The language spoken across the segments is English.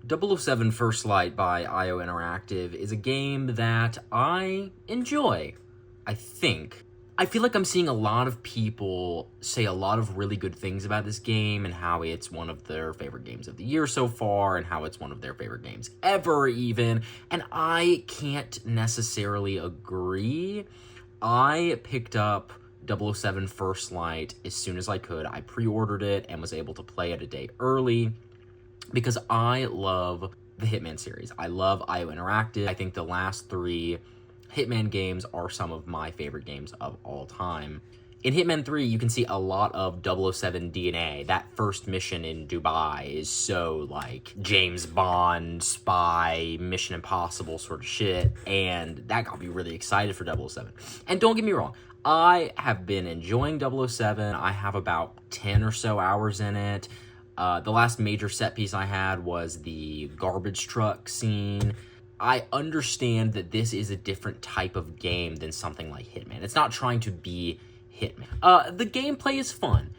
007 First Light by IO Interactive is a game that I enjoy, I think. I feel like I'm seeing a lot of people say a lot of really good things about this game and how it's one of their favorite games of the year so far and how it's one of their favorite games ever even, and I can't necessarily agree. I picked up 007 First Light as soon as I could. I pre-ordered it and was able to play it a day early because I love the Hitman series. I love IO Interactive. I think the last 3 Hitman games are some of my favorite games of all time. In Hitman 3, you can see a lot of 007 DNA. That first mission in Dubai is so, like, James Bond, spy, Mission Impossible sort of shit, and that got me really excited for 007. And don't get me wrong, I have been enjoying 007. I have about 10 or so hours in it. The last major set piece I had was the garbage truck scene. I understand that this is a different type of game than something like Hitman. It's not trying to be Hitman. The gameplay is fun.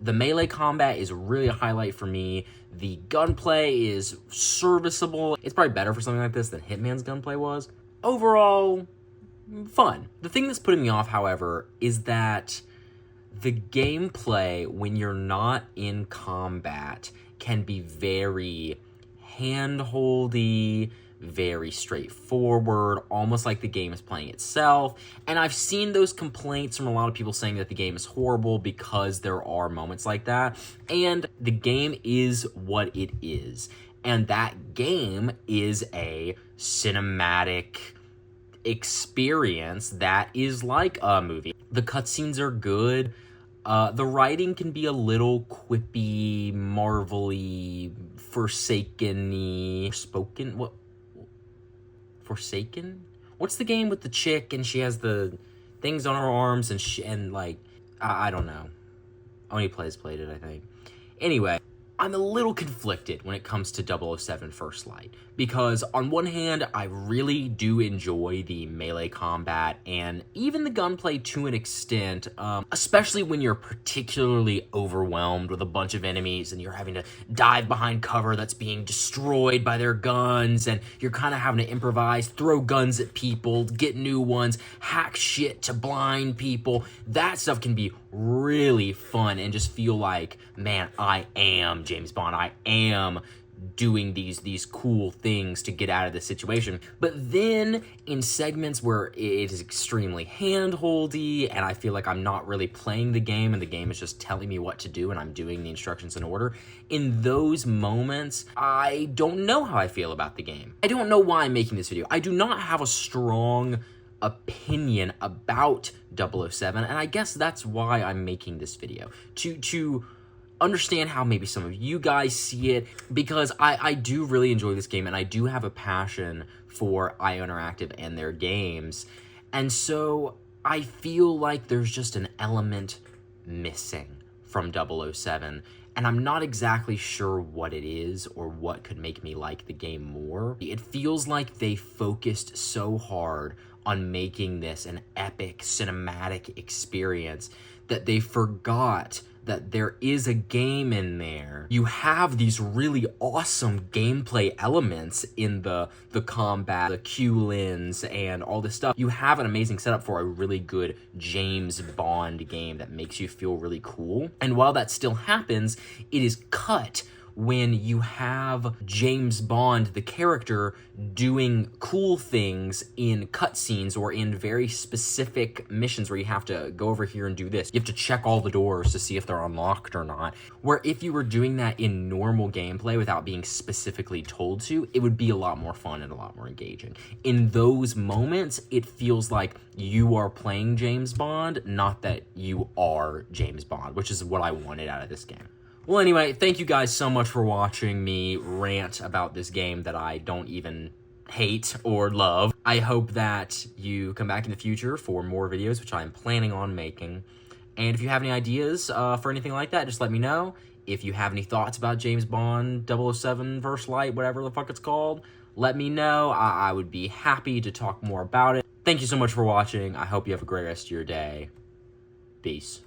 The melee combat is really a highlight for me. The gunplay is serviceable. It's probably better for something like this than Hitman's gunplay was. Overall, fun. The thing that's putting me off, however, is that the gameplay, when you're not in combat, can be very hand-holdy, very straightforward, almost like the game is playing itself. And I've seen those complaints from a lot of people saying that the game is horrible because there are moments like that. And the game is what it is. And that game is a cinematic experience that is like a movie. The cutscenes are good. The writing can be a little quippy, marvelly, forsaken-y. Forsaken? What's the game with the chick and she has the things on her arms and I don't know. Only played it, I think. Anyway, I'm a little conflicted when it comes to 007 First Light, because on one hand, I really do enjoy the melee combat and even the gunplay to an extent, especially when you're particularly overwhelmed with a bunch of enemies and you're having to dive behind cover that's being destroyed by their guns, and you're kind of having to improvise, throw guns at people, get new ones, hack shit to blind people. That stuff can be really fun and just feel like, man, I am James Bond. I am doing these cool things to get out of this situation. But then in segments where it is extremely hand-holdy and I feel like I'm not really playing the game and the game is just telling me what to do and I'm doing the instructions in order, in those moments, I don't know how I feel about the game. I don't know why I'm making this video. I do not have a strong opinion about 007, and I guess that's why I'm making this video, to understand how maybe some of you guys see it, because I do really enjoy this game and I do have a passion for IO Interactive and their games, and so I feel like there's just an element missing from 007, and I'm not exactly sure what it is or what could make me like the game more. It feels like they focused so hard on making this an epic cinematic experience that they forgot that there is a game in there. You have these really awesome gameplay elements in the combat, the Q-Lins, and all this stuff. You have an amazing setup for a really good James Bond game that makes you feel really cool. And while that still happens, it is cut when you have James Bond, the character, doing cool things in cutscenes or in very specific missions where you have to go over here and do this. You have to check all the doors to see if they're unlocked or not. Where if you were doing that in normal gameplay without being specifically told to, it would be a lot more fun and a lot more engaging. In those moments, it feels like you are playing James Bond, not that you are James Bond, which is what I wanted out of this game. Well, anyway, thank you guys so much for watching me rant about this game that I don't even hate or love. I hope that you come back in the future for more videos, which I'm planning on making. And if you have any ideas for anything like that, just let me know. If you have any thoughts about James Bond 007 First Light, whatever the fuck it's called, let me know. I would be happy to talk more about it. Thank you so much for watching. I hope you have a great rest of your day. Peace.